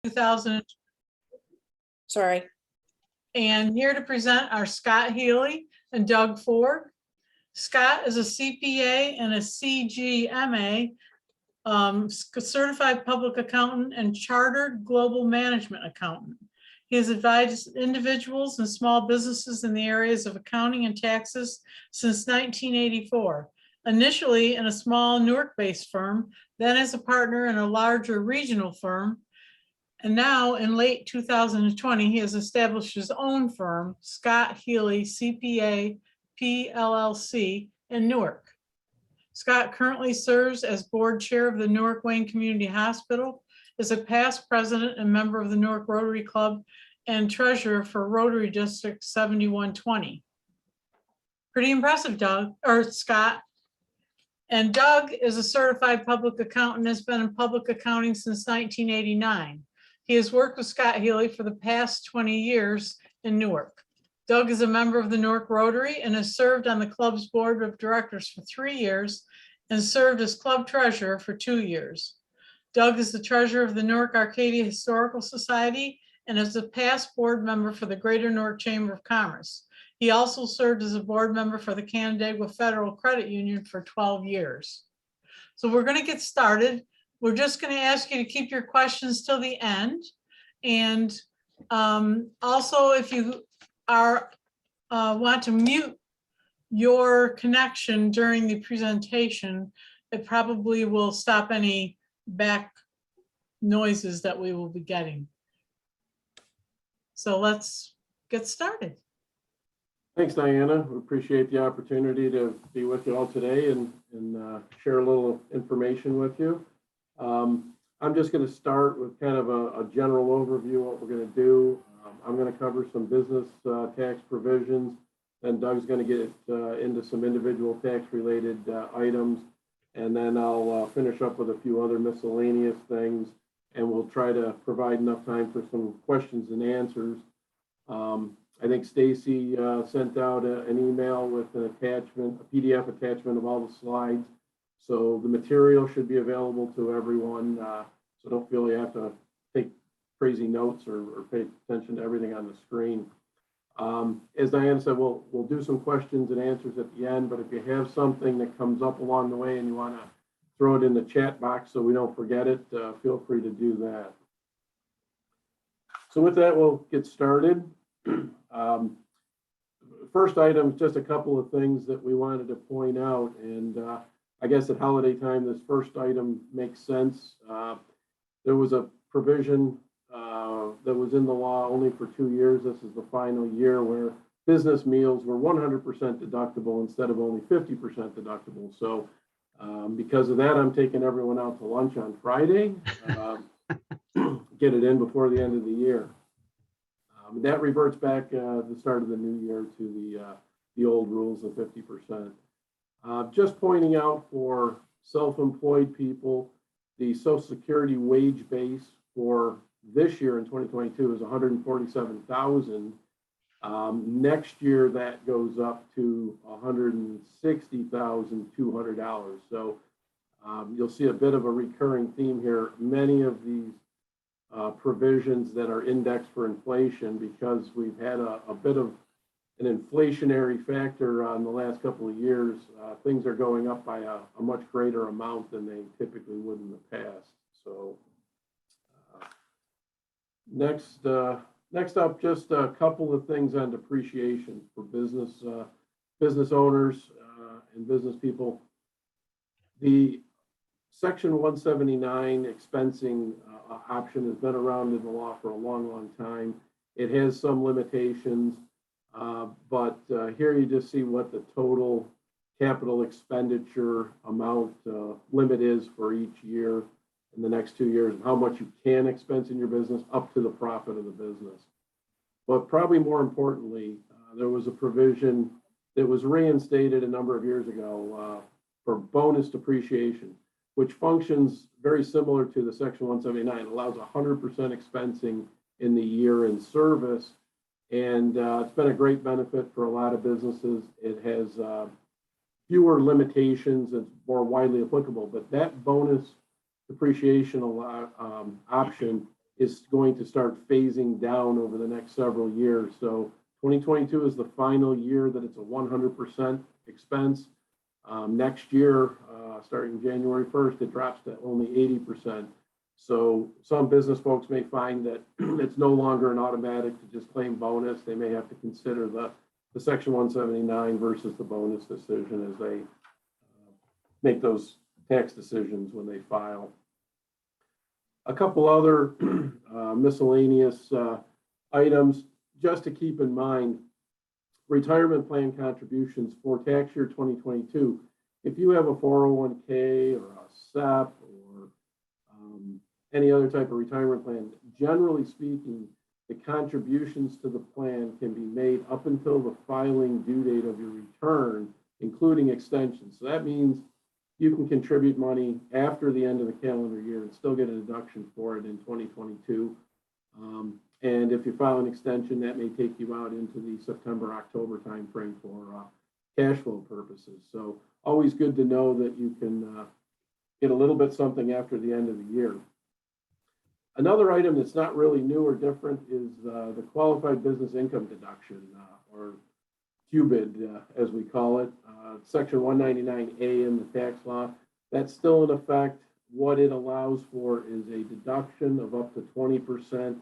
2000. Sorry. And here to present are Scott Healy and Doug Forgue. Scott is a CPA and a CGMA, certified public accountant and chartered global management accountant. He has advised individuals and small businesses in the areas of accounting and taxes since 1984. Initially in a small Newark-based firm, then as a partner in a larger regional firm, and now in late 2020, he has established his own firm, Scott Healy CPA PLLC in Newark. Scott currently serves as board chair of the Newark Wayne Community Hospital, is a past president and member of the Newark Rotary Club, and treasurer for Rotary District 7120. Pretty impressive, Doug, or Scott. And Doug is a certified public accountant, has been in public accounting since 1989. He has worked with Scott Healy for the past 20 years in Newark. Doug is a member of the Newark Rotary and has served on the club's board of directors for 3 years and served as club treasurer for 2 years. Doug is the treasurer of the Newark Arcadia Historical Society and is a past board member for the Greater Newark Chamber of Commerce. He also served as a board member for the Canandaigua Federal Credit Union for 12 years. So we're going to get started. We're just going to ask you to keep your questions till the end. And also, if you are want to mute your connection during the presentation, it probably will stop any back noises that we will be getting. So let's get started. Thanks, Diana. We appreciate the opportunity to be with you all today and share a little information with you. I'm just going to start with kind of a general overview of what we're going to do. I'm going to cover some business tax provisions, then Doug's going to get into some individual tax related items, and then I'll finish up with a few other miscellaneous things, and we'll try to provide enough time for some questions and answers. I think Stacy sent out an email with an attachment, a PDF attachment of all the slides. So the material should be available to everyone. So don't feel you have to take crazy notes or pay attention to everything on the screen. As Diana said, we'll do some questions and answers at the end, but if you have something that comes up along the way and you want to throw it in the chat box so we don't forget it, feel free to do that. So with that, we'll get started. First item, just a couple of things that we wanted to point out, and I guess at holiday time, this first item makes sense. There was a provision that was in the law only for 2 years. This is the final year where business meals were 100% deductible instead of only 50% deductible. So because of that, I'm taking everyone out to lunch on Friday, get it in before the end of the year. That reverts back the start of the new year to the old rules of 50%. Just pointing out for self-employed people, the Social Security wage base for this year in 2022 is $147,000. Next year that goes up to $160,200. So you'll see a bit of a recurring theme here. Many of these provisions that are indexed for inflation, because we've had a bit of an inflationary factor on the last couple of years, things are going up by a much greater amount than they typically would in the past. So next up, just a couple of things on depreciation for business owners and business people. The Section 179 expensing option has been around in the law for a long, long time. It has some limitations, but here you just see what the total capital expenditure amount limit is for each year in the next 2 years, and how much you can expense in your business up to the profit of the business. But probably more importantly, there was a provision that was reinstated a number of years ago for bonus depreciation, which functions very similar to the Section 179. It allows 100% expensing in the year in service. And it's been a great benefit for a lot of businesses. It has fewer limitations. It's more widely applicable. But that bonus depreciation option is going to start phasing down over the next several years. So 2022 is the final year that it's a 100% expense. Next year, starting January 1st, it drops to only 80%. So some business folks may find that it's no longer an automatic to just claim bonus. They may have to consider the Section 179 versus the bonus decision as they make those tax decisions when they file. A couple other miscellaneous items just to keep in mind. Retirement plan contributions for tax year 2022. If you have a 401k or a SEP or any other type of retirement plan, generally speaking, the contributions to the plan can be made up until the filing due date of your return, including extensions. So that means you can contribute money after the end of the calendar year and still get a deduction for it in 2022. And if you file an extension, that may take you out into the September, October timeframe for cash flow purposes. So always good to know that you can get a little bit something after the end of the year. Another item that's not really new or different is the qualified business income deduction, or QBID, as we call it. Section 199A in the tax law. That's still in effect. What it allows for is a deduction of up to 20%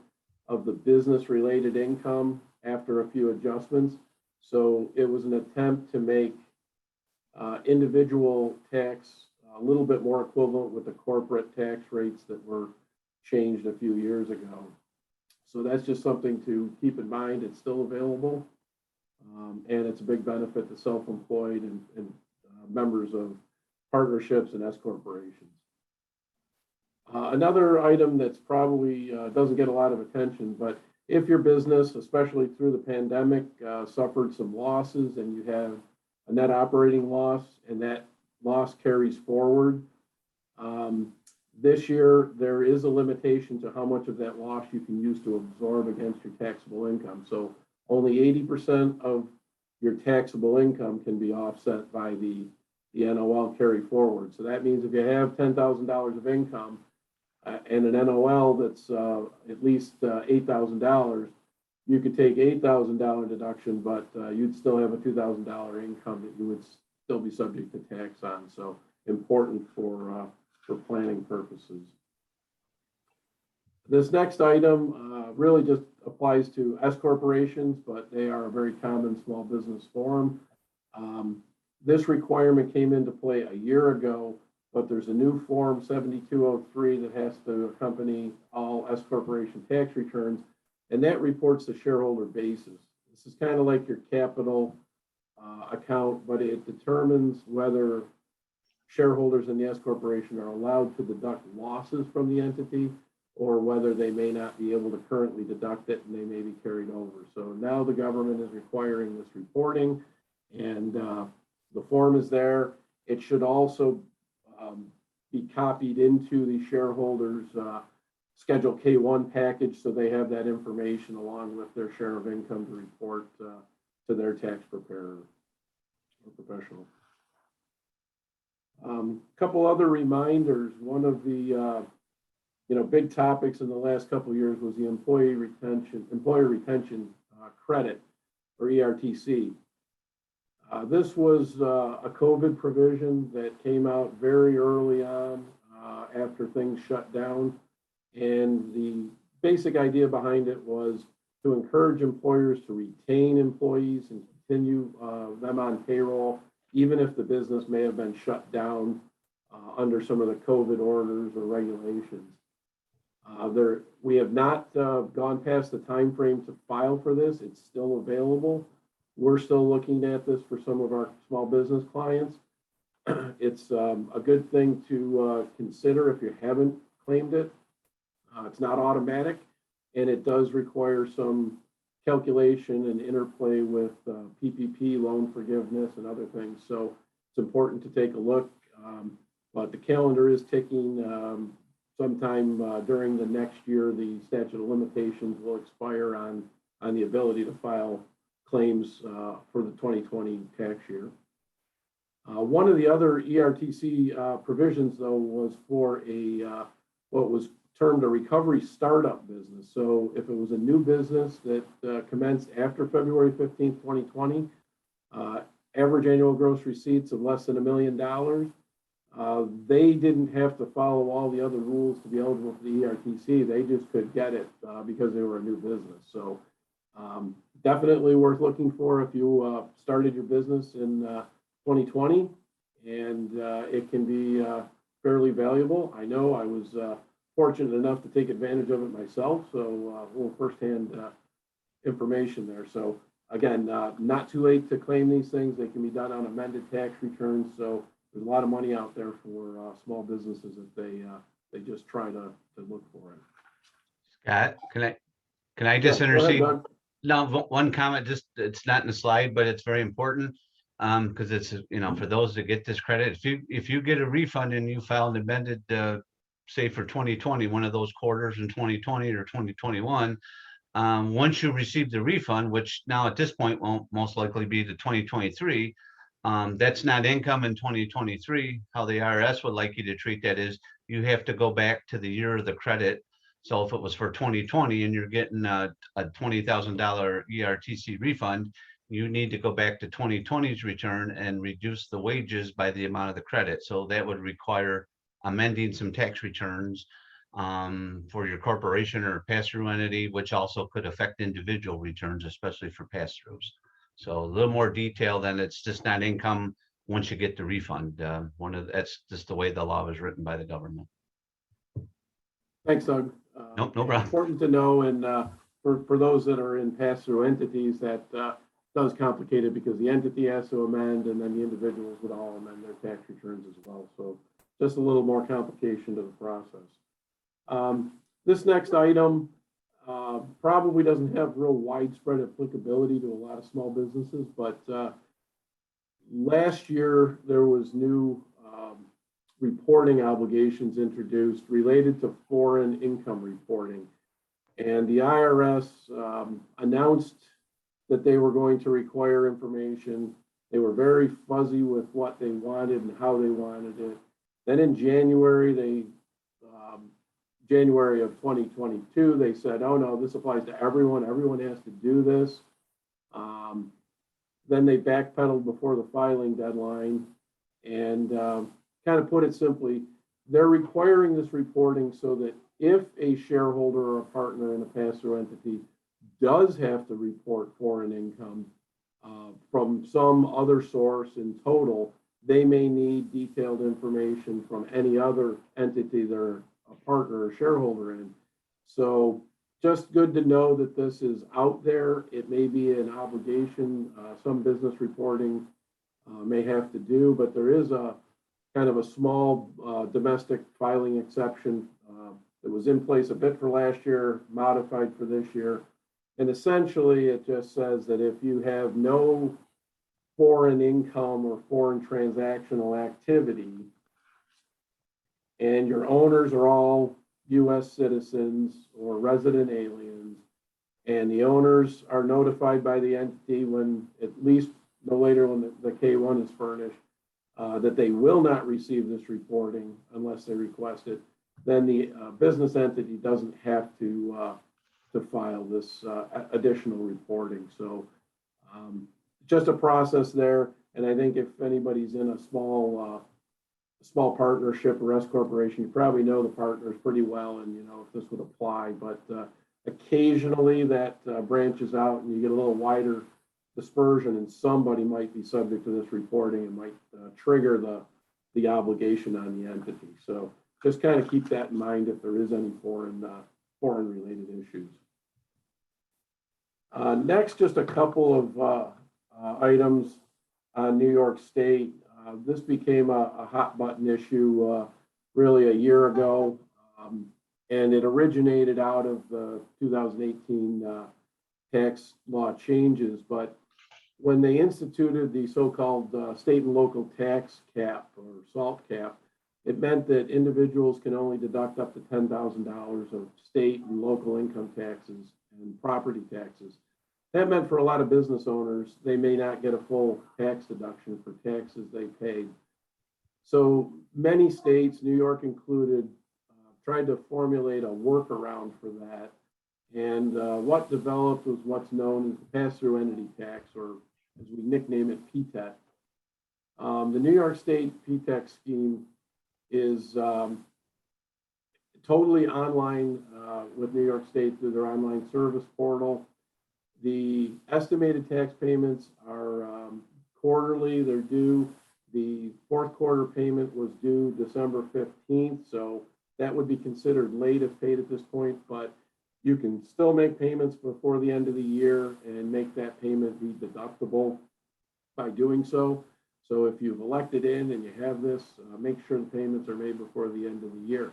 of the business-related income after a few adjustments. So it was an attempt to make individual tax a little bit more equivalent with the corporate tax rates that were changed a few years ago. So that's just something to keep in mind. It's still available, and it's a big benefit to self-employed and members of partnerships and S corporations. Another item that's probably doesn't get a lot of attention, but if your business, especially through the pandemic, suffered some losses and you have a net operating loss and that loss carries forward, this year there is a limitation to how much of that loss you can use to absorb against your taxable income. So only 80% of your taxable income can be offset by the NOL carry forward. So that means if you have $10,000 of income, and an NOL that's at least $8,000, you could take $8,000 deduction, but you'd still have a $2,000 income that you would still be subject to tax on. So important for planning purposes. This next item really just applies to S corporations, but they are a very common small business form. This requirement came into play a year ago, but there's a new form 7203 that has to accompany all S corporation tax returns, and that reports the shareholder basis. This is kind of like your capital account, but it determines whether shareholders in the S corporation are allowed to deduct losses from the entity or whether they may not be able to currently deduct it and they may be carried over. So now the government is requiring this reporting, and the form is there. It should also be copied into the shareholders Schedule K1 package, so they have that information along with their share of income to report to their tax preparer or professional. Couple other reminders. One of the big topics in the last couple of years was the employer retention credit, or ERTC. This was a COVID provision that came out very early on after things shut down. And the basic idea behind it was to encourage employers to retain employees and continue them on payroll, even if the business may have been shut down under some of the COVID orders or regulations. We have not gone past the time frame to file for this. It's still available. We're still looking at this for some of our small business clients. It's a good thing to consider if you haven't claimed it. It's not automatic, and it does require some calculation and interplay with PPP loan forgiveness and other things. So it's important to take a look, but the calendar is ticking. Sometime during the next year, the statute of limitations will expire on the ability to file claims for the 2020 tax year. One of the other ERTC provisions, though, was for what was termed a recovery startup business. So if it was a new business that commenced after February 15th, 2020, average annual gross receipts of less than $1 million, they didn't have to follow all the other rules to be eligible for the ERTC. They just could get it because they were a new business. So definitely worth looking for if you started your business in 2020, and it can be fairly valuable. I know I was fortunate enough to take advantage of it myself, so a little firsthand information there. So again, not too late to claim these things. They can be done on amended tax returns. So there's a lot of money out there for small businesses if they just try to look for it. Scott, can I just Yeah, go ahead, intercede? Doug. No, one comment, just, it's not in the slide, but it's very important. Because it's, for those that get this credit, if you get a refund and you file an amended, say for 2020, one of those quarters in 2020 or 2021, once you receive the refund, which now at this point won't most likely be the 2023, that's not income in 2023. How the IRS would like you to treat that is you have to go back to the year of the credit. So if it was for 2020 and you're getting a $20,000 ERTC refund, you need to go back to 2020's return and reduce the wages by the amount of the credit. So that would require amending some tax returns for your corporation or pass-through entity, which also could affect individual returns, especially for pass-throughs. So a little more detail than it's just not income once you get the refund. That's just the way the law was written by the government. Thanks, Doug. Nope, no problem. Important to know, and for those that are in pass-through entities, that does complicate it because the entity has to amend, and then the individuals would all amend their tax returns as well. So just a little more complication to the process. This next item probably doesn't have real widespread applicability to a lot of small businesses, but last year there was new reporting obligations introduced related to foreign income reporting. And the IRS announced that they were going to require information. They were very fuzzy with what they wanted and how they wanted it. Then in January, January of 2022, they said, oh no, this applies to everyone. Everyone has to do this. Then they backpedaled before the filing deadline, and kind of put it simply, they're requiring this reporting so that if a shareholder or a partner in a pass-through entity does have to report foreign income from some other source in total, they may need detailed information from any other entity they're a partner or shareholder in. So just good to know that this is out there. It may be an obligation some business reporting may have to do, but there is a kind of a small domestic filing exception that was in place a bit for last year, modified for this year. And essentially, it just says that if you have no foreign income or foreign transactional activity, and your owners are all U.S. citizens or resident aliens, and the owners are notified by the entity when, at least no later when the K-1 is furnished, that they will not receive this reporting unless they request it, then the business entity doesn't have to file this additional reporting. So just a process there. And I think if anybody's in a small partnership or S corporation, you probably know the partners pretty well, and you know if this would apply. But occasionally that branches out, and you get a little wider dispersion, and somebody might be subject to this reporting and might trigger the obligation on the entity. So just kind of keep that in mind if there is any foreign related issues. Next, just a couple of items on New York State. This became a hot button issue really a year ago, and it originated out of the 2018 tax law changes. But when they instituted the so-called state and local tax cap or SALT cap, it meant that individuals can only deduct up to $10,000 of state and local income taxes and property taxes. That meant for a lot of business owners, they may not get a full tax deduction for taxes they paid. So many states, New York included, tried to formulate a workaround for that. And what developed was what's known as the pass-through entity tax, or as we nickname it, PTET. The New York State PTET scheme is totally online with New York State through their online service portal. The estimated tax payments are quarterly, they're due. The fourth quarter payment was due December 15th, so that would be considered late if paid at this point, but you can still make payments before the end of the year and make that payment be deductible by doing so. So if you've elected in and you have this, make sure the payments are made before the end of the year.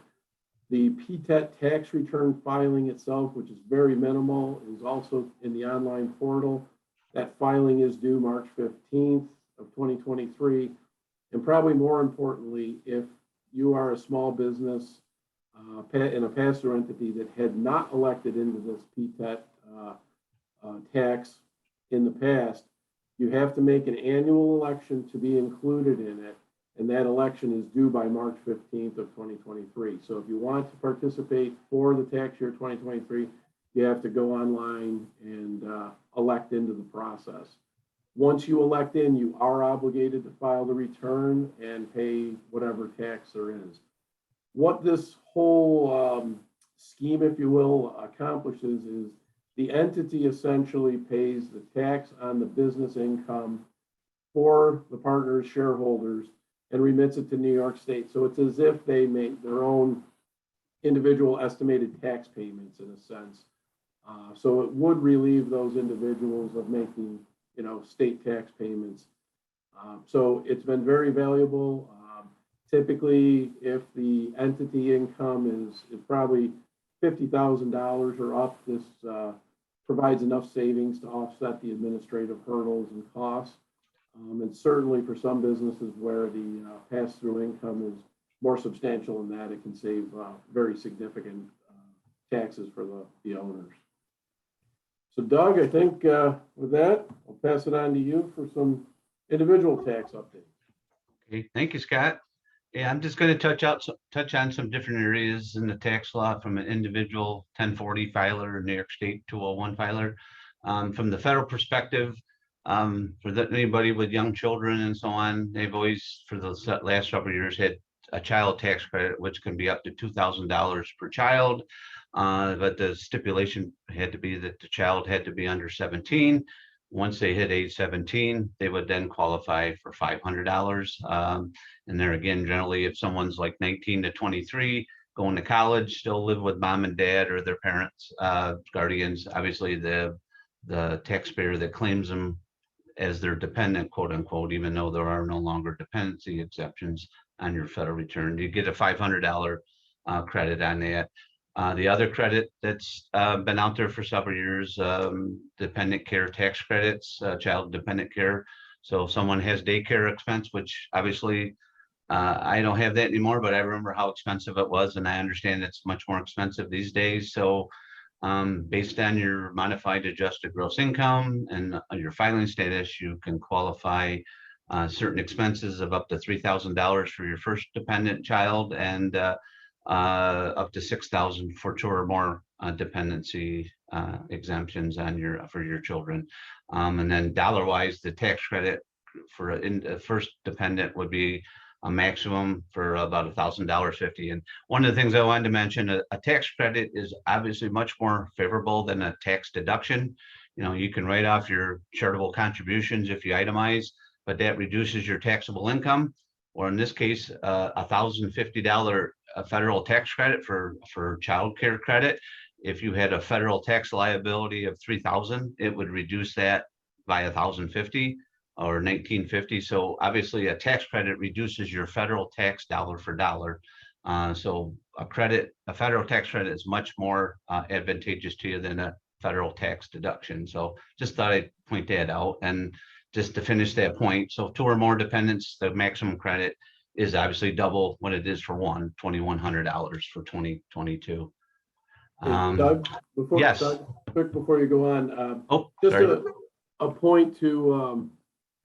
The PTET tax return filing itself, which is very minimal, is also in the online portal. That filing is due March 15th of 2023. And probably more importantly, if you are a small business in a pass-through entity that had not elected into this PTET tax in the past, you have to make an annual election to be included in it. And that election is due by March 15th of 2023. So if you want to participate for the tax year 2023, you have to go online and elect into the process. Once you elect in, you are obligated to file the return and pay whatever tax there is. What this whole scheme, if you will, accomplishes is the entity essentially pays the tax on the business income for the partners' shareholders and remits it to New York State. So it's as if they make their own individual estimated tax payments in a sense. So it would relieve those individuals of making, state tax payments. So it's been very valuable. Typically, if the entity income is probably $50,000 or up, this provides enough savings to offset the administrative hurdles and costs. And certainly for some businesses where the pass-through income is more substantial than that, it can save very significant taxes for the owners. So Doug, I think with that, I'll pass it on to you for some individual tax updates. Okay, thank you, Scott. Yeah, I'm just going to touch on some different areas in the tax law from an individual 1040 filer or New York State 201 filer. From the federal perspective, anybody with young children and so on, they've always, for the last several years, had a child tax credit, which can be up to $2,000 per child. But the stipulation had to be that the child had to be under 17. Once they hit age 17, they would then qualify for $500. And there again, generally, if someone's like 19 to 23, going to college, still live with mom and dad or their parents, guardians, obviously the taxpayer that claims them as their dependent, quote unquote, even though there are no longer dependency exceptions on your federal return, you get a $500 credit on that. The other credit that's been out there for several years, dependent care tax credits, child dependent care. So if someone has daycare expense, which obviously I don't have that anymore, but I remember how expensive it was, and I understand it's much more expensive these days. So based on your modified adjusted gross income and your filing status, you can qualify certain expenses of up to $3,000 for your first dependent child, and up to $6,000 for 2 or more dependency exemptions on for your children. And then dollar-wise, the tax credit for the first dependent would be a maximum for about $1,000.50. And one of the things I wanted to mention, a tax credit is obviously much more favorable than a tax deduction. You can write off your charitable contributions if you itemize, but that reduces your taxable income. Or in this case, $1,050 federal tax credit for child care credit. If you had a federal tax liability of $3,000, it would reduce that by $1,050 or $1,950. So obviously a tax credit reduces your federal tax dollar for dollar. So a federal tax credit is much more advantageous to you than a federal tax deduction. So just thought I'd point that out. And just to finish that point, so 2 or more dependents, the maximum credit is obviously double what it is for one, $2,100 for 2022. Doug, yes. Doug, quick before you go on, just a point to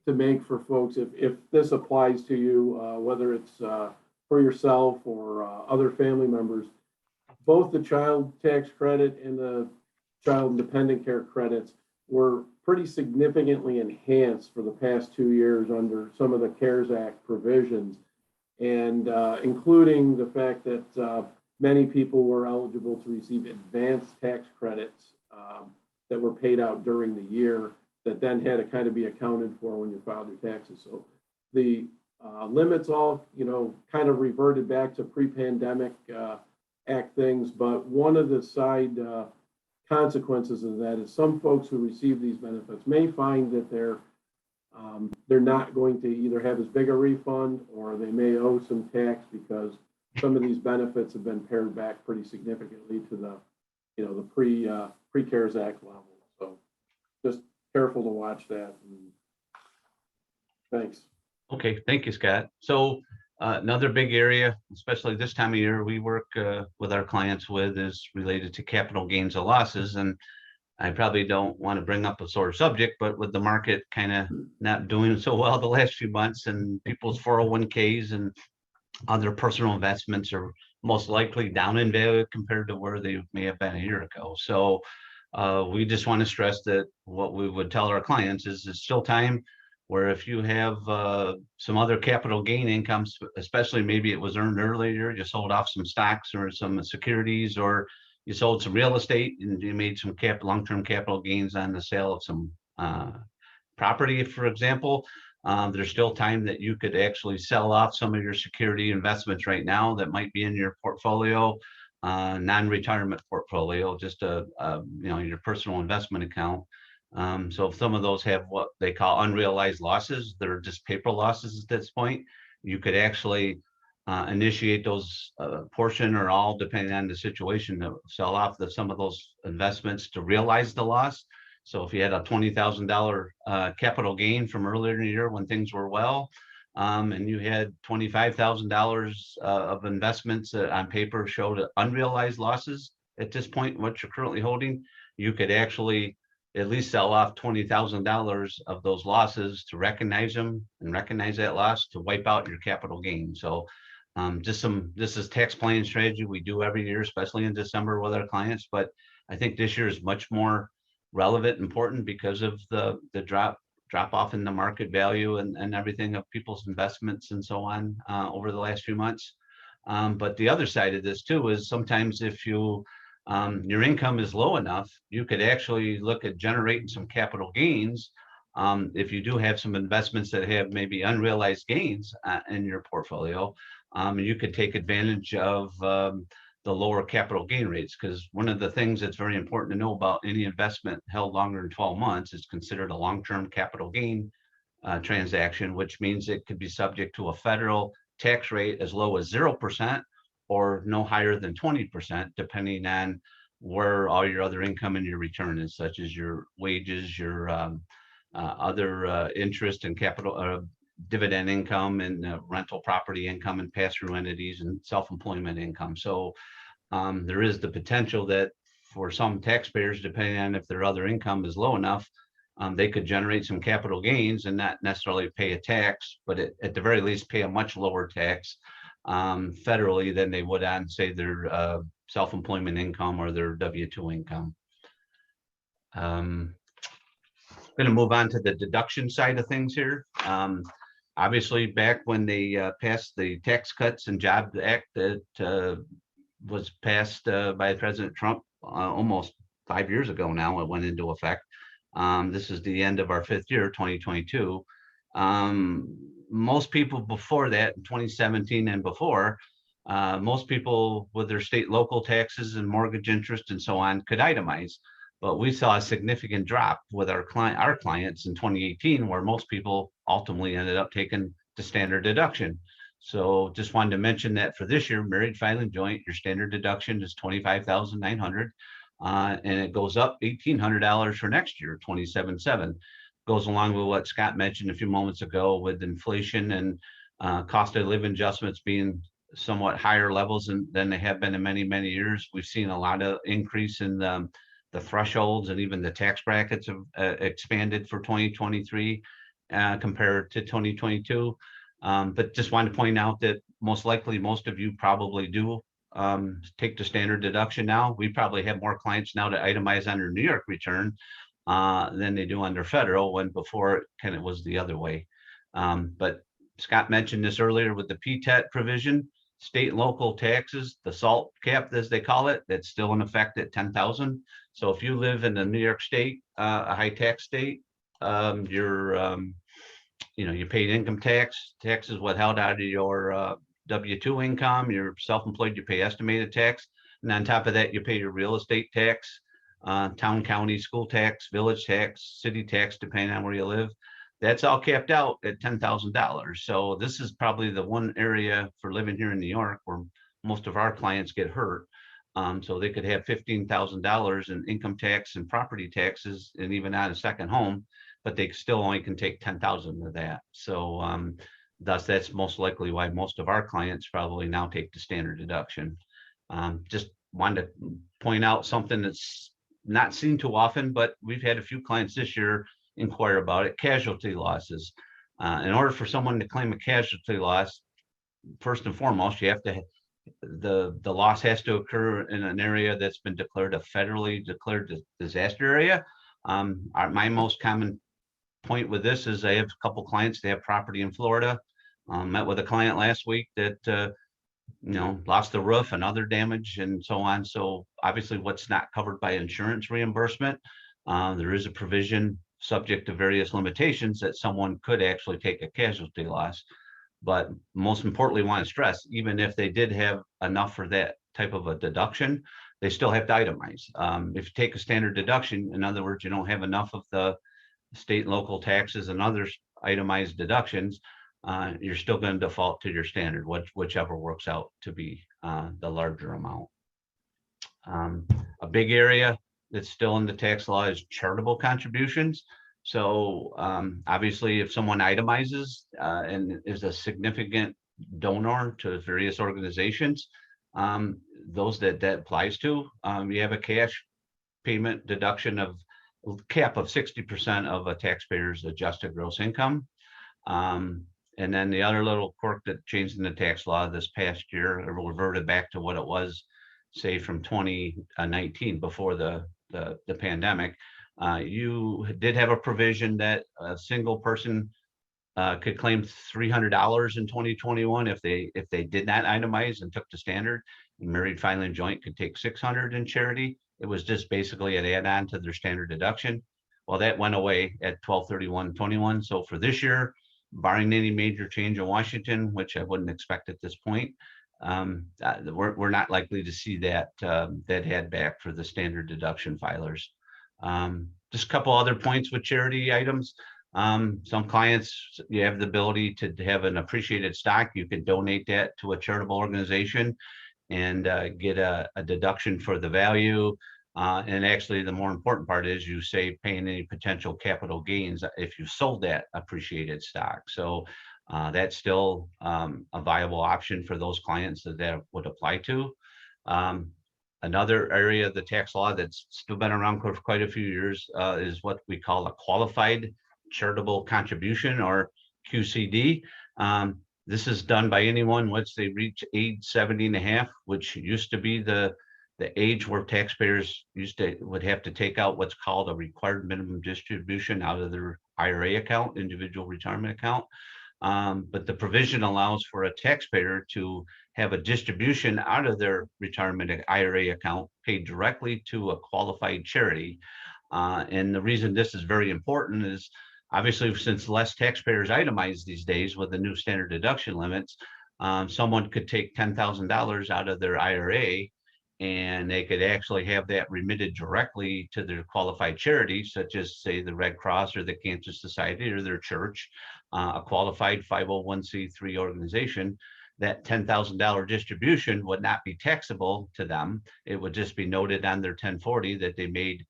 make for folks, if this applies to you, whether it's for yourself or other family members, both the child tax credit and the child and dependent care credits were pretty significantly enhanced for the past 2 years under some of the CARES Act provisions, and including the fact that many people were eligible to receive advanced tax credits that were paid out during the year that then had to kind of be accounted for when you filed your taxes. So the limits all, kind of reverted back to pre-pandemic act things, but one of the side consequences of that is some folks who receive these benefits may find that they're not going to either have as big a refund, or they may owe some tax because some of these benefits have been pared back pretty significantly to the pre-CARES Act level. So just careful to watch that. Thanks. Okay, thank you, Scott. So another big area, especially this time of year, we work with our clients with is related to capital gains or losses. And I probably don't want to bring up a sore subject, but with the market kind of not doing so well the last few months, and people's 401ks and other personal investments are most likely down in value compared to where they may have been a year ago. So we just want to stress that what we would tell our clients is it's still time where if you have some other capital gain incomes, especially maybe it was earned earlier, you sold off some stocks or some securities, or you sold some real estate and you made some long-term capital gains on the sale of some property, for example, there's still time that you could actually sell off some of your security investments right now that might be in your portfolio, non-retirement portfolio, just your personal investment account. So if some of those have what they call unrealized losses, they're just paper losses at this point, you could actually initiate those portion or all, depending on the situation, to sell off some of those investments to realize the loss. So if you had a $20,000 capital gain from earlier in the year when things were well, and you had $25,000 of investments on paper showed unrealized losses at this point, what you're currently holding, you could actually at least sell off $20,000 of those losses to recognize them and recognize that loss to wipe out your capital gain. So this is tax planning strategy we do every year, especially in December with our clients. But I think this year is much more relevant, important because of the drop off in the market value and everything of people's investments and so on over the last few months. But the other side of this too is sometimes if you your income is low enough, you could actually look at generating some capital gains. If you do have some investments that have maybe unrealized gains in your portfolio, you could take advantage of the lower capital gain rates, because one of the things that's very important to know about any investment held longer than 12 months is considered a long-term capital gain transaction, which means it could be subject to a federal tax rate as low as 0% or no higher than 20%, depending on where all your other income in your return is, such as your wages, your other interest and capital dividend income and rental property income and pass-through entities and self-employment income. So there is the potential that for some taxpayers, depending on if their other income is low enough, they could generate some capital gains and not necessarily pay a tax, but at the very least pay a much lower tax federally than they would on, say, their self-employment income or their W-2 income. Going to move on to the deduction side of things here. Obviously, back when they passed the Tax Cuts and Jobs Act that was passed by President Trump almost 5 years ago now, it went into effect. This is the end of our 5th year, 2022. Most people before that, in 2017 and before, most people with their state local taxes and mortgage interest and so on could itemize. But we saw a significant drop with our clients in 2018, where most people ultimately ended up taking the standard deduction. So just wanted to mention that for this year, married, filing joint, your standard deduction is $25,900, and it goes up $1,800 for next year, $27,700. Goes along with what Scott mentioned a few moments ago with inflation and cost of living adjustments being somewhat higher levels than they have been in many, many years. We've seen a lot of increase in the thresholds, and even the tax brackets have expanded for 2023 compared to 2022. But just wanted to point out that most likely most of you probably do take the standard deduction now. We probably have more clients now to itemize on their New York return than they do on their federal, when before it kind of was the other way. But Scott mentioned this earlier with the PTET provision, state and local taxes, the SALT cap, as they call it, that's still in effect at 10,000. So if you live in the New York state, a high tax state, you paid income taxes withheld out of your W-2 income, you're self-employed, you pay estimated tax. And on top of that, you pay your real estate tax, town, county, school tax, village tax, city tax, depending on where you live. That's all capped out at $10,000. So this is probably the one area for living here in New York where most of our clients get hurt. So they could have $15,000 in income tax and property taxes and even on a second home, but they still only can take 10,000 of that. So thus that's most likely why most of our clients probably now take the standard deduction. Just wanted to point out something that's not seen too often, but we've had a few clients this year inquire about it: casualty losses. In order for someone to claim a casualty loss, first and foremost, you have to the loss has to occur in an area that's been declared a federally declared disaster area. My most common point with this is I have a couple clients, they have property in Florida. Met with a client last week that lost the roof and other damage and so on. So obviously what's not covered by insurance reimbursement, there is a provision subject to various limitations that someone could actually take a casualty loss. But most importantly, want to stress, even if they did have enough for that type of a deduction, they still have to itemize. If you take a standard deduction, in other words, you don't have enough of the state and local taxes and other itemized deductions, you're still going to default to your standard, whichever works out to be the larger amount. A big area that's still in the tax law is charitable contributions. So obviously, if someone itemizes and is a significant donor to various organizations, those that applies to, you have a cash payment deduction of cap of 60% of a taxpayer's adjusted gross income. And then the other little quirk that changed in the tax law this past year, it reverted back to what it was, say, from 2019 before the pandemic. You did have a provision that a single person could claim $300 in 2021 if they did not itemize and took the standard. Married, filing joint could take $600 in charity. It was just basically an add-on to their standard deduction. Well, that went away at 12/31/21. So for this year, barring any major change in Washington, which I wouldn't expect at this point, we're not likely to see that add back for the standard deduction filers. Just a couple other points with charity items. Some clients, you have the ability to have an appreciated stock. You can donate that to a charitable organization and get a deduction for the value. And actually, the more important part is you save paying any potential capital gains if you sold that appreciated stock. So that's still a viable option for those clients that would apply to. Another area of the tax law that's still been around for quite a few years is what we call a qualified charitable contribution, or QCD. This is done by anyone once they reach age 70 and a half, which used to be the age where taxpayers would have to take out what's called a required minimum distribution out of their IRA account, individual retirement account. But the provision allows for a taxpayer to have a distribution out of their retirement IRA account paid directly to a qualified charity. And the reason this is very important is obviously, since less taxpayers itemize these days with the new standard deduction limits, someone could take $10,000 out of their IRA and they could actually have that remitted directly to their qualified charity, such as, say, the Red Cross or the Cancer Society or their church, a qualified 501c3 organization. That $10,000 distribution would not be taxable to them. It would just be noted on their 1040 that they made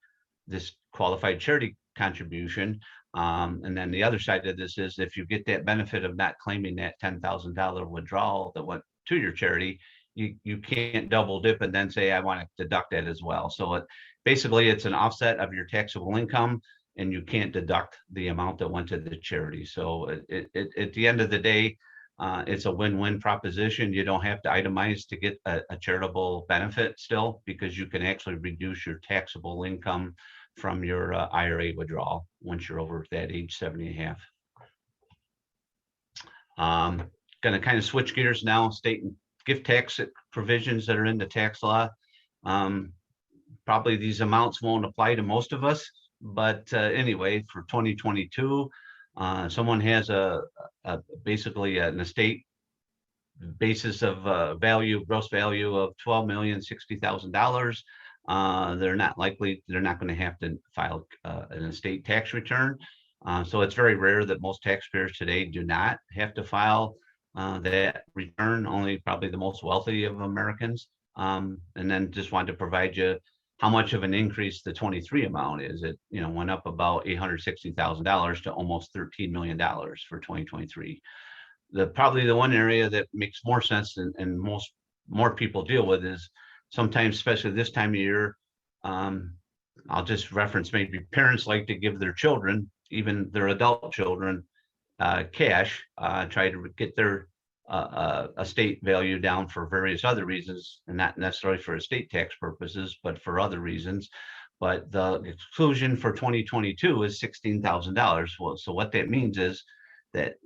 this qualified charity contribution. And then the other side of this is if you get that benefit of not claiming that $10,000 withdrawal that went to your charity, you can't double dip and then say, I want to deduct that as well. So basically it's an offset of your taxable income, and you can't deduct the amount that went to the charity. So at the end of the day, It's a win-win proposition. You don't have to itemize to get a charitable benefit still, because you can actually reduce your taxable income from your IRA withdrawal once you're over that age 70 and a half. Going to kind of switch gears now, state and gift tax provisions that are in the tax law. Probably these amounts won't apply to most of us, but anyway, for 2022, someone has basically an estate basis of gross value of $12,060,000. They're not going to have to file an estate tax return. So it's very rare that most taxpayers today do not have to file that return, only probably the most wealthy of Americans. And then just wanted to provide you how much of an increase the 23 amount is. It went up about $860,000 to almost $13 million for 2023. Probably the one area that makes more sense and more people deal with is sometimes, especially this time of year, I'll just reference maybe parents like to give their children, even their adult children, cash, try to get their estate value down for various other reasons, and not necessarily for estate tax purposes, but for other reasons. But the exclusion for 2022 is $16,000. Well, so what that means is that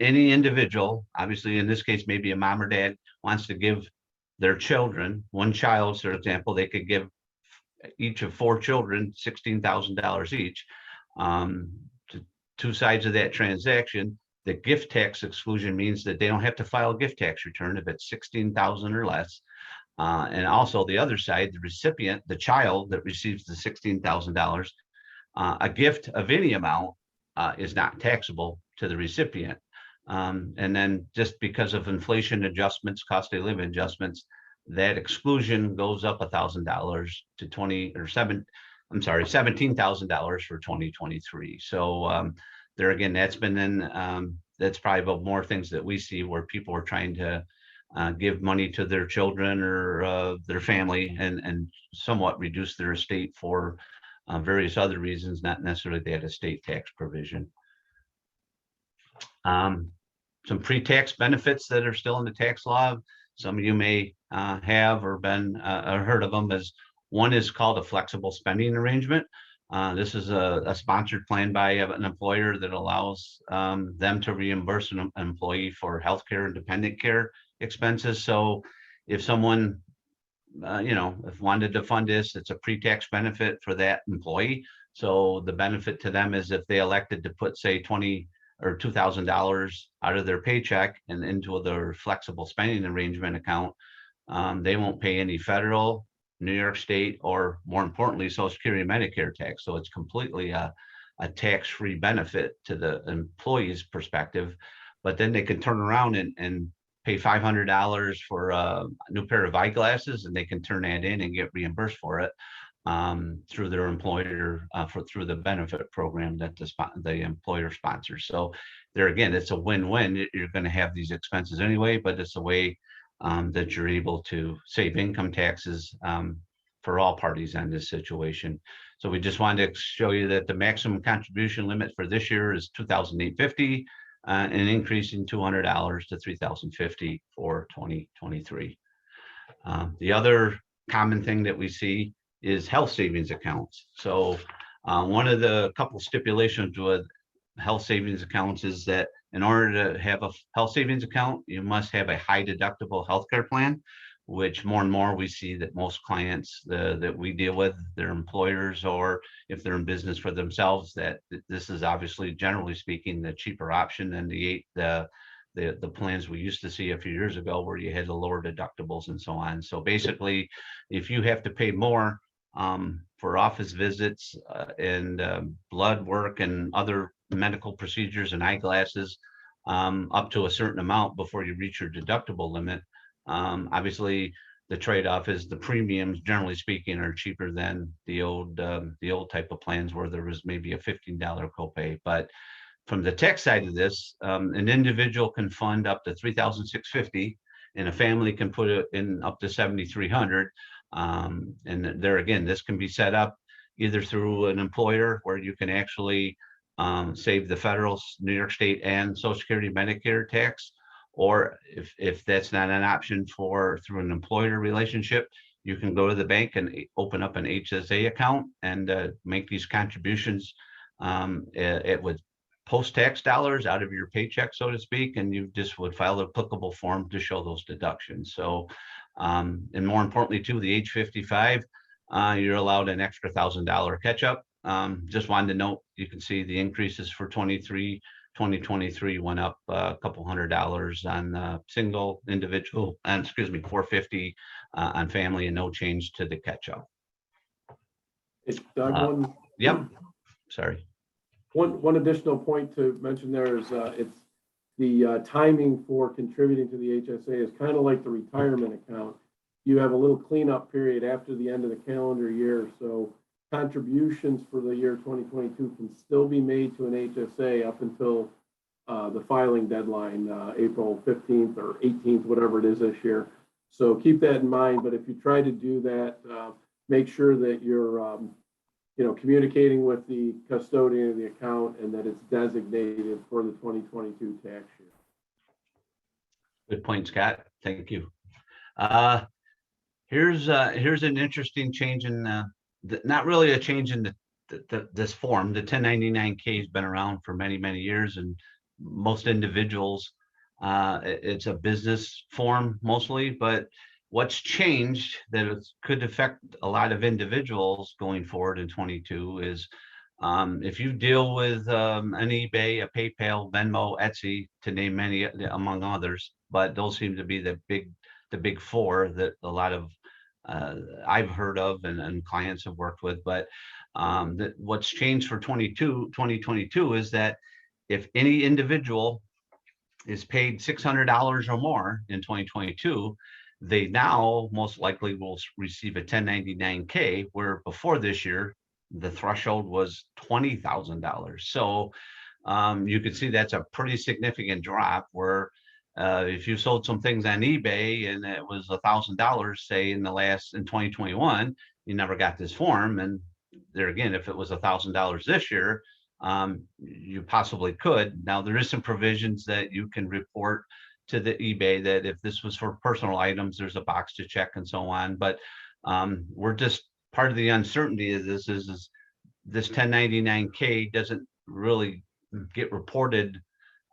any individual, obviously in this case, maybe a mom or dad wants to give their children, one child, for example, they could give each of 4 children $16,000 each. Two sides of that transaction. The gift tax exclusion means that they don't have to file a gift tax return if it's $16,000 or less. And also the other side, the recipient, the child that receives the $16,000, a gift of any amount is not taxable to the recipient. And then just because of inflation adjustments, cost of living adjustments, that exclusion goes up $1,000 to $17,000 for 2023. So there again, that's been in, that's probably about more things that we see where people are trying to give money to their children or their family and somewhat reduce their estate for various other reasons, not necessarily that estate tax provision. Some pre-tax benefits that are still in the tax law. Some of you may have or been or heard of them. As one is called a flexible spending arrangement. This is a sponsored plan by an employer that allows them to reimburse an employee for healthcare and dependent care expenses. So if someone, if wanted to fund this, it's a pre-tax benefit for that employee. So the benefit to them is if they elected to put, say, $20,000 or $2,000 out of their paycheck and into their flexible spending arrangement account, they won't pay any federal, New York State, or more importantly, Social Security and Medicare tax. So it's completely a tax-free benefit to the employee's perspective. But then they can turn around and pay $500 for a new pair of eyeglasses, and they can turn that in and get reimbursed for it through their employer, through the benefit program that the employer sponsors. So there again, it's a win-win. You're going to have these expenses anyway, but it's a way that you're able to save income taxes for all parties on this situation. So we just wanted to show you that the maximum contribution limit for this year is $2,850, and increasing $200 to $3,050 for 2023. The other common thing that we see is health savings accounts. So one of the couple stipulations with health savings accounts is that in order to have a health savings account, you must have a high deductible healthcare plan, which more and more we see that most clients that we deal with, their employers, or if they're in business for themselves, that this is obviously, generally speaking, the cheaper option than the plans we used to see a few years ago where you had the lower deductibles and so on. So basically, if you have to pay more for office visits and blood work and other medical procedures and eyeglasses up to a certain amount before you reach your deductible limit, obviously the trade-off is the premiums, generally speaking, are cheaper than the old type of plans where there was maybe a $15 copay. But from the tax side of this, an individual can fund up to $3,650, and a family can put it in up to $7,300. And there again, this can be set up either through an employer where you can actually save the federal, New York State and Social Security Medicare tax. Or if that's not an option through an employer relationship, you can go to the bank and open up an HSA account and make these contributions with post-tax dollars out of your paycheck, so to speak, and you just would file the applicable form to show those deductions. So, and more importantly too, the age 55, you're allowed an extra $1,000 catch-up. Just wanted to note, you can see the increases for 2023 went up a couple $100 on single, individual, and $450 on family, and no change to the catch-up. It's Doug, Yep, sorry. one additional point to mention there is it's the timing for contributing to the HSA is kind of like the retirement account. You have a little cleanup period after the end of the calendar year, so contributions for the year 2022 can still be made to an HSA up until the filing deadline, April 15th or 18th, whatever it is this year. So keep that in mind. But if you try to do that, make sure that you're communicating with the custodian of the account and that it's designated for the 2022 tax year. Good point, Scott. Thank you. Here's an interesting change in not really a change in this form. The 1099-K has been around for many, many years, and most individuals, it's a business form mostly, but what's changed that could affect a lot of individuals going forward in 22 is if you deal with an eBay, a PayPal, Venmo, Etsy, to name many among others, but those seem to be the big four that a lot of I've heard of and clients have worked with. But what's changed for 2022 is that if any individual is paid $600 or more in 2022, they now most likely will receive a 1099-K, where before this year, the threshold was $20,000. So you can see that's a pretty significant drop, where if you sold some things on eBay and it was $1,000, say in 2021, you never got this form. And there again, if it was $1,000 this year, you possibly could. Now there is some provisions that you can report to the eBay that if this was for personal items, there's a box to check and so on. But we're just, part of the uncertainty of this is this 1099-K doesn't really get reported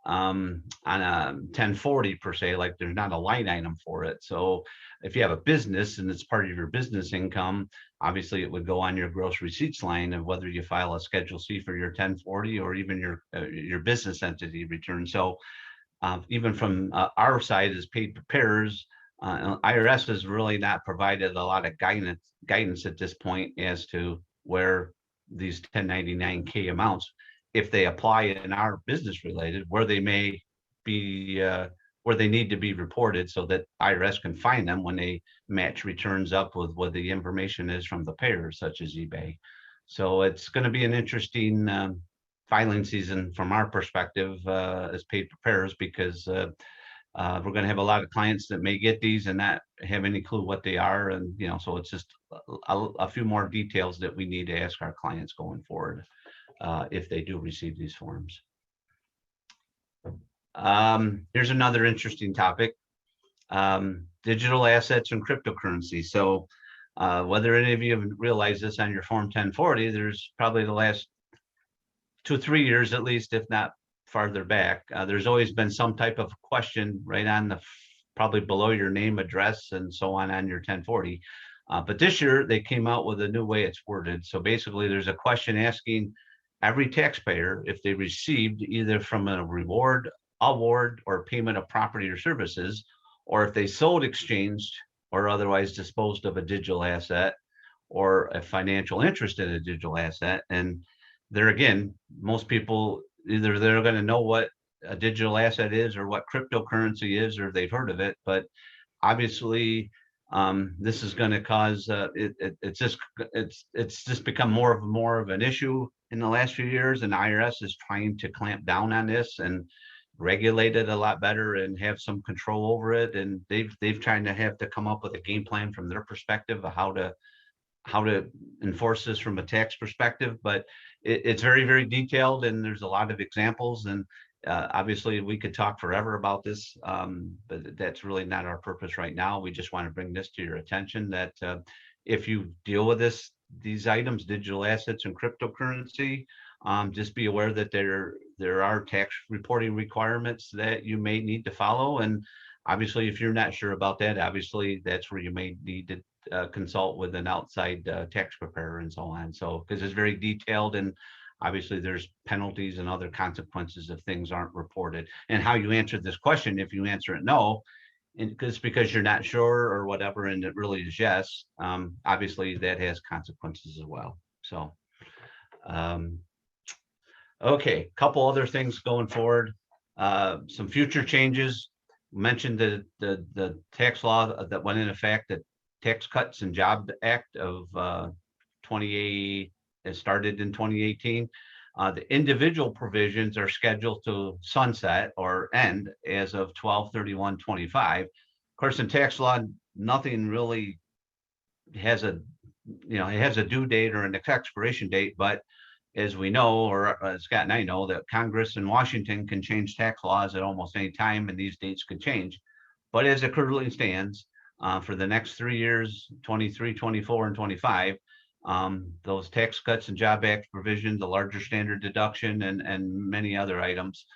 on a 1040 per se, like there's not a line item for it. So if you have a business and it's part of your business income, obviously it would go on your gross receipts line of whether you file a Schedule C for your 1040 or even your business entity return. So even from our side as paid preparers, IRS has really not provided a lot of guidance at this point as to where these 1099-K amounts, if they apply in our business related, where they may be, where they need to be reported so that IRS can find them when they match returns up with what the information is from the payers, such as eBay. So it's going to be an interesting filing season from our perspective as paid preparers, because we're going to have a lot of clients that may get these and not have any clue what they are. And, so it's just a few more details that we need to ask our clients going forward if they do receive these forms. Here's another interesting topic, digital assets and cryptocurrency. So whether any of you have realized this on your Form 1040, there's probably the last 2 or 3 years at least, if not farther back, there's always been some type of question right on probably below your name, address, and so on your 1040. But this year they came out with a new way it's worded. So basically there's a question asking every taxpayer if they received either from a reward, award, or payment of property or services, or if they sold, exchanged, or otherwise disposed of a digital asset or a financial interest in a digital asset. And there again, most people, either they're going to know what a digital asset is or what cryptocurrency is, or they've heard of it. But obviously, this is going to cause it's just become more of an issue in the last few years, and IRS is trying to clamp down on this and regulate it a lot better and have some control over it. And they've trying to have to come up with a game plan from their perspective of how to how to enforce this from a tax perspective, but it's very, very detailed, and there's a lot of examples. And obviously, we could talk forever about this, but that's really not our purpose right now. We just want to bring this to your attention that if you deal with these items, digital assets and cryptocurrency, just be aware that there are tax reporting requirements that you may need to follow. And obviously, if you're not sure about that, obviously that's where you may need to consult with an outside tax preparer and so on. So, because it's very detailed, and obviously there's penalties and other consequences if things aren't reported. And how you answer this question, if you answer it no, and because you're not sure or whatever, and it really is yes, obviously that has consequences as well. So, okay, couple other things going forward. Some future changes. Mentioned the tax law that went in effect, the Tax Cuts and Job Act of 28, it started in 2018. The individual provisions are scheduled to sunset or end as of 12/31/25. Of course, in tax law, nothing really has a, it has a due date or an expiration date, but as we know, or Scott and I know, that Congress in Washington can change tax laws at almost any time, and these dates could change. But as it currently stands, for the next 3 years, 23, 24, and 25, those Tax Cuts and Job Act provisions, the larger standard deduction, and many other items,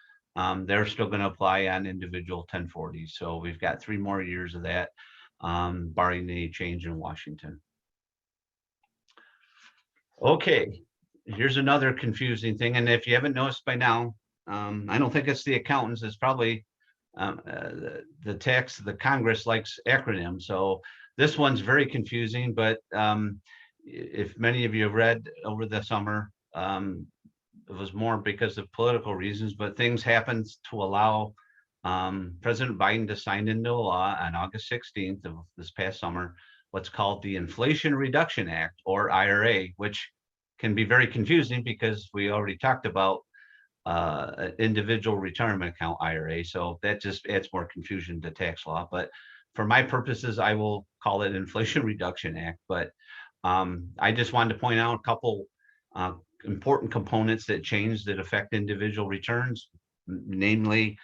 they're still going to apply on individual 1040s. So we've got 3 more years of that, barring any change in Washington. Okay, here's another confusing thing. And if you haven't noticed by now, I don't think it's the accountants, it's probably the Congress likes acronyms. So this one's very confusing, but if many of you have read over the summer, it was more because of political reasons, but things happened to allow President Biden to sign into law on August 16th of this past summer, what's called the Inflation Reduction Act, or IRA, which can be very confusing because we already talked about individual retirement account IRA. So that just adds more confusion to tax law. But for my purposes, I will call it Inflation Reduction Act. But I just wanted to point out a couple important components that change that affect individual returns, namely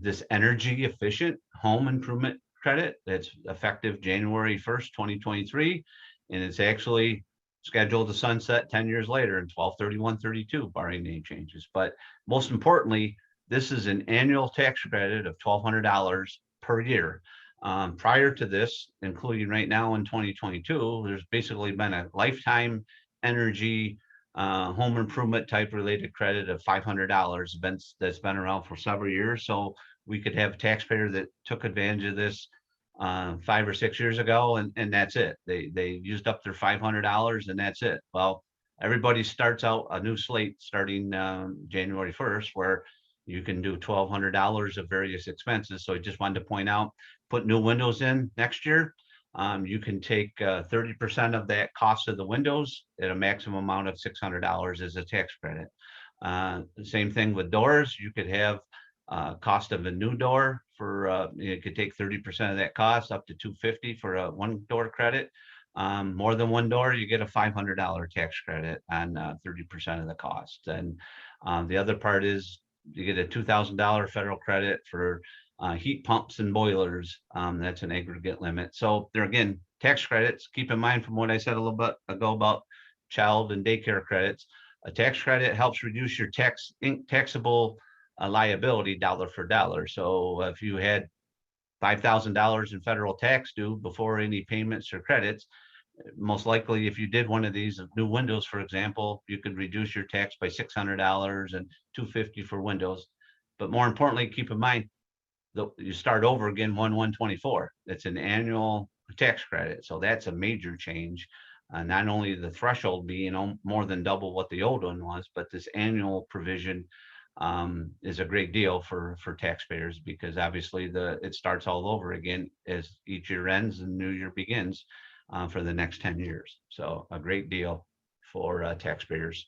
this energy efficient home improvement credit that's effective January 1st, 2023. And it's actually scheduled to sunset 10 years later in 12/31/32, barring any changes. But most importantly, this is an annual tax credit of $1,200 per year. Prior to this, including right now in 2022, there's basically been a lifetime energy home improvement type related credit of $500 that's been around for several years. So we could have a taxpayer that took advantage of this 5 or 6 years ago, and that's it. They used up their $500 and that's it. Well, everybody starts out a new slate starting January 1st, where you can do $1,200 of various expenses. So I just wanted to point out, put new windows in next year. You can take 30% of that cost of the windows at a maximum amount of $600 as a tax credit. The same thing with doors. You could have cost of a new door for you could take 30% of that cost up to $250 for a 1 door credit. More than 1 door, you get a $500 tax credit on 30% of the cost. And the other part is you get a $2,000 federal credit for heat pumps and boilers. That's an aggregate limit. So there again, tax credits. Keep in mind from what I said a little bit ago about child and daycare credits. A tax credit helps reduce your taxable liability dollar for dollar. So if you had $5,000 in federal tax due before any payments or credits, most likely if you did one of these new windows, for example, you could reduce your tax by $600 and $250 for windows. But more importantly, keep in mind that you start over again 1/1/24. It's an annual tax credit. So that's a major change. Not only the threshold being more than double what the old one was, but this annual provision is a great deal for taxpayers, because obviously it starts all over again as each year ends and new year begins for the next 10 years. So a great deal for taxpayers.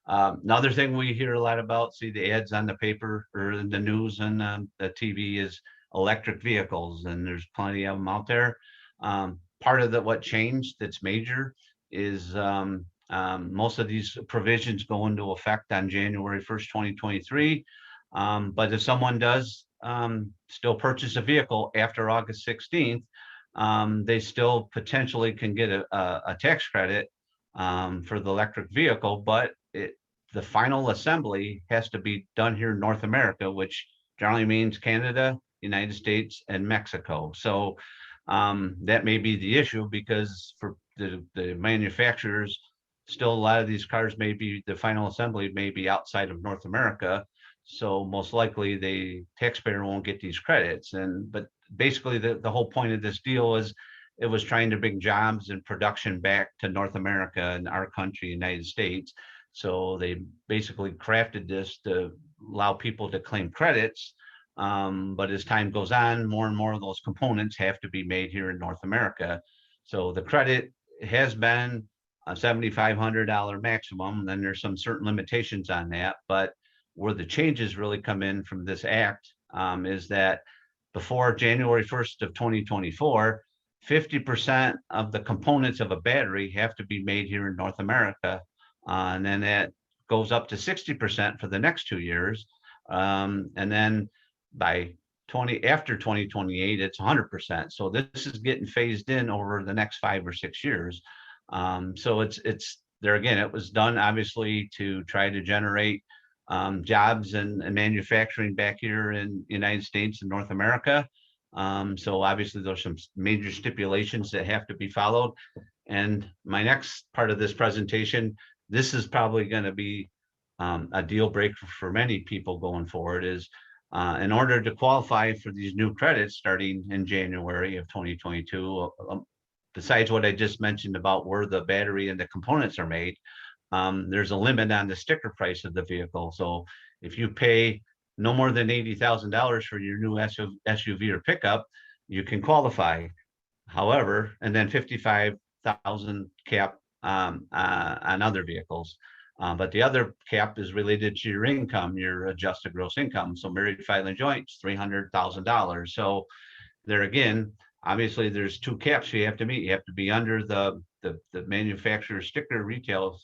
Another thing we hear a lot about, see the ads on the paper or in the news and the TV, is electric vehicles, and there's plenty of them out there. part of what changed that's major is most of these provisions go into effect on January 1st, 2023. But if someone does still purchase a vehicle after August 16th, they still potentially can get a tax credit for the electric vehicle, but the final assembly has to be done here in North America, which generally means Canada, United States, and Mexico. So that may be the issue, because for the manufacturers, still a lot of these cars may be, the final assembly may be outside of North America. So most likely the taxpayer won't get these credits. But basically the whole point of this deal is it was trying to bring jobs and production back to North America and our country, United States. So they basically crafted this to allow people to claim credits. But as time goes on, more and more of those components have to be made here in North America. So the credit has been a $7,500 maximum. Then there's some certain limitations on that. But where the changes really come in from this act is that before January 1st of 2024, 50% of the components of a battery have to be made here in North America. And then that goes up to 60% for the next 2 years. And then by after 2028, it's 100%. So this is getting phased in over the next 5 or 6 years. So it's there again, it was done obviously to try to generate jobs and manufacturing back here in the United States and North America. So obviously there's some major stipulations that have to be followed. And my next part of this presentation, this is probably going to be a deal breaker for many people going forward, is in order to qualify for these new credits starting in January of 2022, besides what I just mentioned about where the battery and the components are made, there's a limit on the sticker price of the vehicle. So if you pay no more than $80,000 for your new SUV or pickup, you can qualify. However, and then 55,000 cap on other vehicles. But the other cap is related to your income, your adjusted gross income. So married, filing joints, $300,000. So there again, obviously there's 2 caps you have to meet. You have to be under the manufacturer's sticker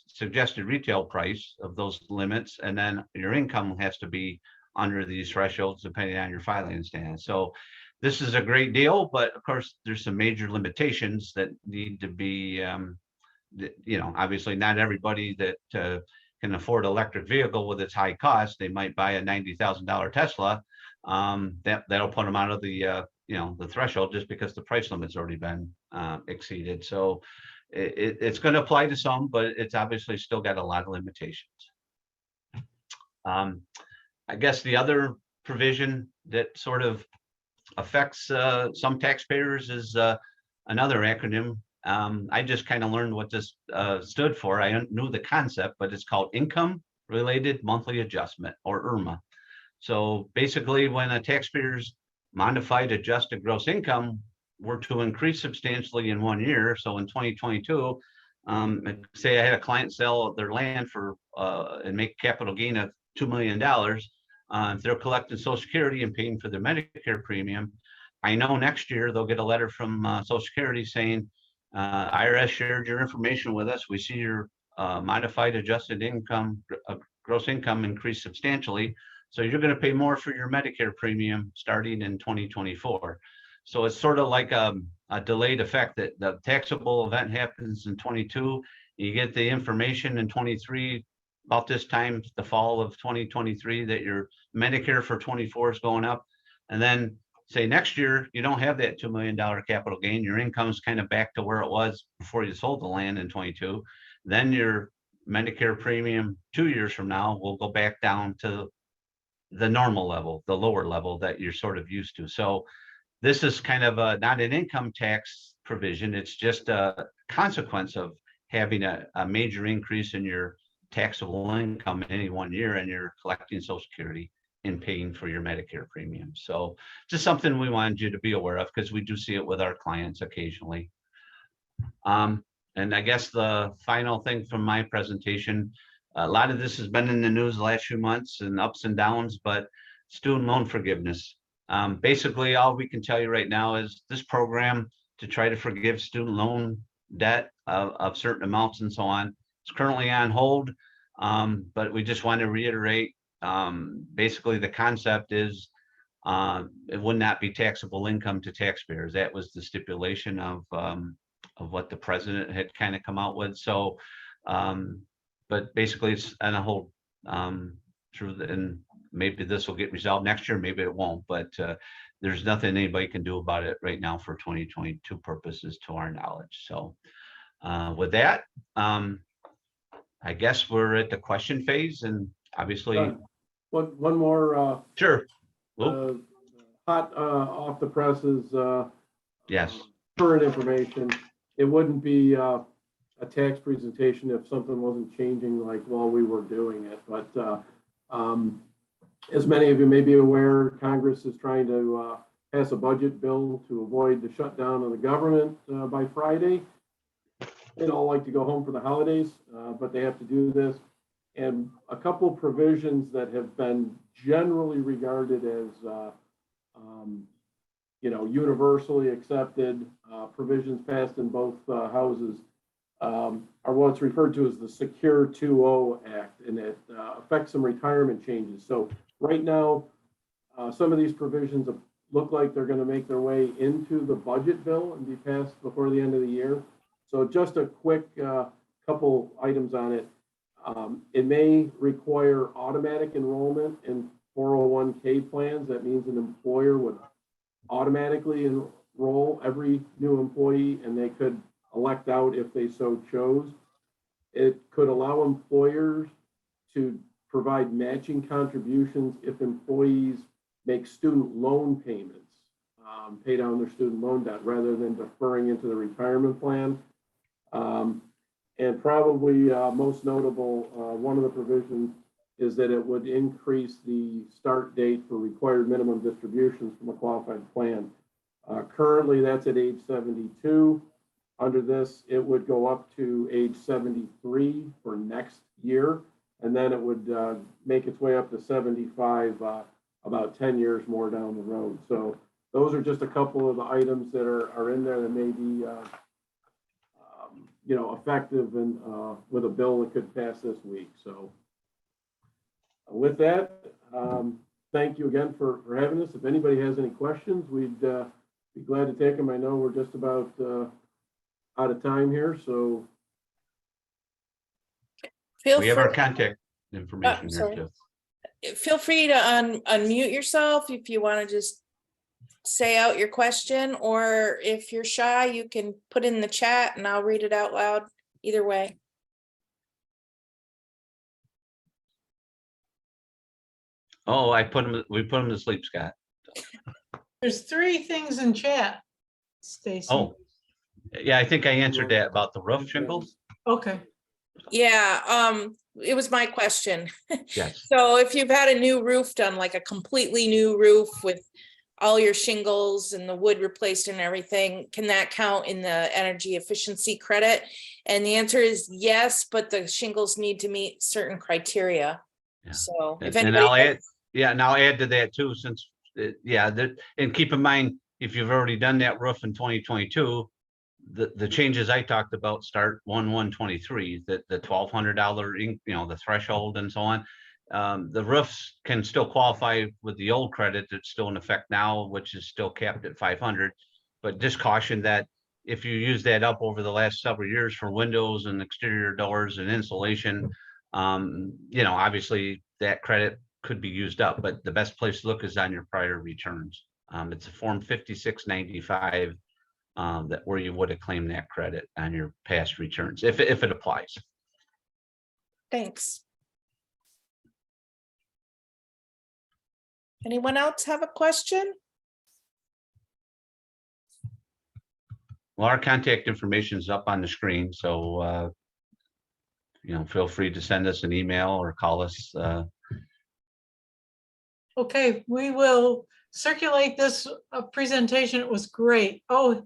suggested retail price of those limits. And then your income has to be under these thresholds depending on your filing status. So this is a great deal, but of course there's some major limitations that need to be, obviously not everybody that can afford an electric vehicle with its high cost. They might buy a $90,000 Tesla. That'll put them out of the threshold just because the price limit's already been exceeded. So it's going to apply to some, but it's obviously still got a lot of limitations. I guess the other provision that sort of affects some taxpayers is another acronym. I just kind of learned what this stood for. I knew the concept, but it's called Income Related Monthly Adjustment, or IRMA. So basically, when a taxpayer's modified adjusted gross income were to increase substantially in 1 year, so in 2022, say I had a client sell their land for and make capital gain of $2 million, if they're collecting Social Security and paying for their Medicare premium, I know next year they'll get a letter from Social Security saying, IRS shared your information with us. We see your modified adjusted income, gross income increased substantially. So you're going to pay more for your Medicare premium starting in 2024. So it's sort of like a delayed effect, that the taxable event happens in 22. You get the information in 23, about this time, the fall of 2023, that your Medicare for 24 is going up. And then say next year, you don't have that $2 million capital gain. Your income's kind of back to where it was before you sold the land in 22. Then your Medicare premium 2 years from now will go back down to the normal level, the lower level that you're sort of used to. So this is kind of not an income tax provision. It's just a consequence of having a major increase in your taxable income in any 1 year, and you're collecting Social Security and paying for your Medicare premium. So just something we wanted you to be aware of, because we do see it with our clients occasionally. And I guess the final thing from my presentation, a lot of this has been in the news the last few months and ups and downs, but student loan forgiveness. Basically, all we can tell you right now is this program to try to forgive student loan debt of certain amounts and so on. It's currently on hold, but we just want to reiterate, basically the concept is it would not be taxable income to taxpayers. That was the stipulation of what the president had kind of come out with. So, but basically it's on a hold and maybe this will get resolved next year, maybe it won't, but there's nothing anybody can do about it right now for 2022 purposes to our knowledge. So with that, I guess we're at the question phase, and obviously. One more. Sure. Hot off the presses. Yes. Current information. It wouldn't be a tax presentation if something wasn't changing like while we were doing it. But as many of you may be aware, Congress is trying to pass a budget bill to avoid the shutdown of the government by Friday. They'd all like to go home for the holidays, but they have to do this. And a couple of provisions that have been generally regarded as, universally accepted provisions passed in both houses are what's referred to as the Secure 2.0 Act, and it affects some retirement changes. So right now, some of these provisions look like they're going to make their way into the budget bill and be passed before the end of the year. So just a quick couple items on it. It may require automatic enrollment in 401k plans. That means an employer would automatically enroll every new employee, and they could elect out if they so chose. It could allow employers to provide matching contributions if employees make student loan payments, pay down their student loan debt rather than deferring into the retirement plan. And probably most notable, one of the provisions is that it would increase the start date for required minimum distributions from a qualified plan. Currently, that's at age 72. Under this, it would go up to age 73 for next year, and then it would make its way up to 75 about 10 years more down the road. So those are just a couple of the items that are in there that may be effective and with a bill that could pass this week. So with that, thank you again for having us. If anybody has any questions, we'd be glad to take them. I know we're just about out of time here, so. We have our contact information here too. Feel free to unmute yourself if you want to just say out your question, or if you're shy, you can put in the chat and I'll read it out loud. Either way. Oh, we put him to sleep, Scott. There's 3 things in chat, Stacy. Oh, yeah, I think I answered that about the roof shingles. Okay. Yeah, it was my question. Yes. So if you've had a new roof done, like a completely new roof with all your shingles and the wood replaced and everything, can that count in the energy efficiency credit? And the answer is yes, but the shingles need to meet certain criteria. Yeah. So if And anybody I'll add to that too, since and keep in mind, if you've already done that roof in 2022, the changes I talked about start 1/1/23, the $1,200 the threshold and so on. The roofs can still qualify with the old credit that's still in effect now, which is still capped at 500. But just caution that if you use that up over the last several years for windows and exterior doors and insulation, obviously that credit could be used up. But the best place to look is on your prior returns. It's a form 5695 where you would have claimed that credit on your past returns if it applies. Thanks. Anyone else have a question? Well, our contact information is up on the screen, so feel free to send us an email or call us. Okay, we will circulate this presentation. It was great. Oh,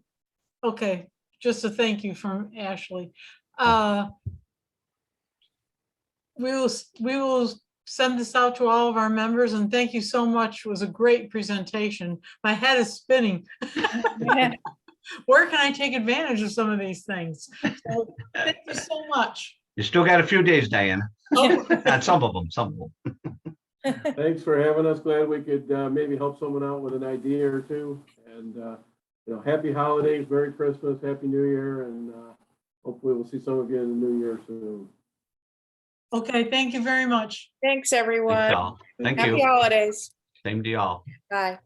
okay, just a thank you from Ashley. We will send this out to all of our members, and thank you so much. It was a great presentation. My head is spinning. Yeah. where can I take advantage of some of these things? So, thank you so much. You still got a few days, Diana. Oh, Not some of them, some of them. Thanks for having us. Glad we could maybe help someone out with an idea or two. And, happy holidays, Merry Christmas, Happy New Year, and hopefully we'll see some of you in the new year soon. okay, thank you very much. Thanks, Thanks, everyone. all. Thank Happy you. holidays. Same to y'all. Bye.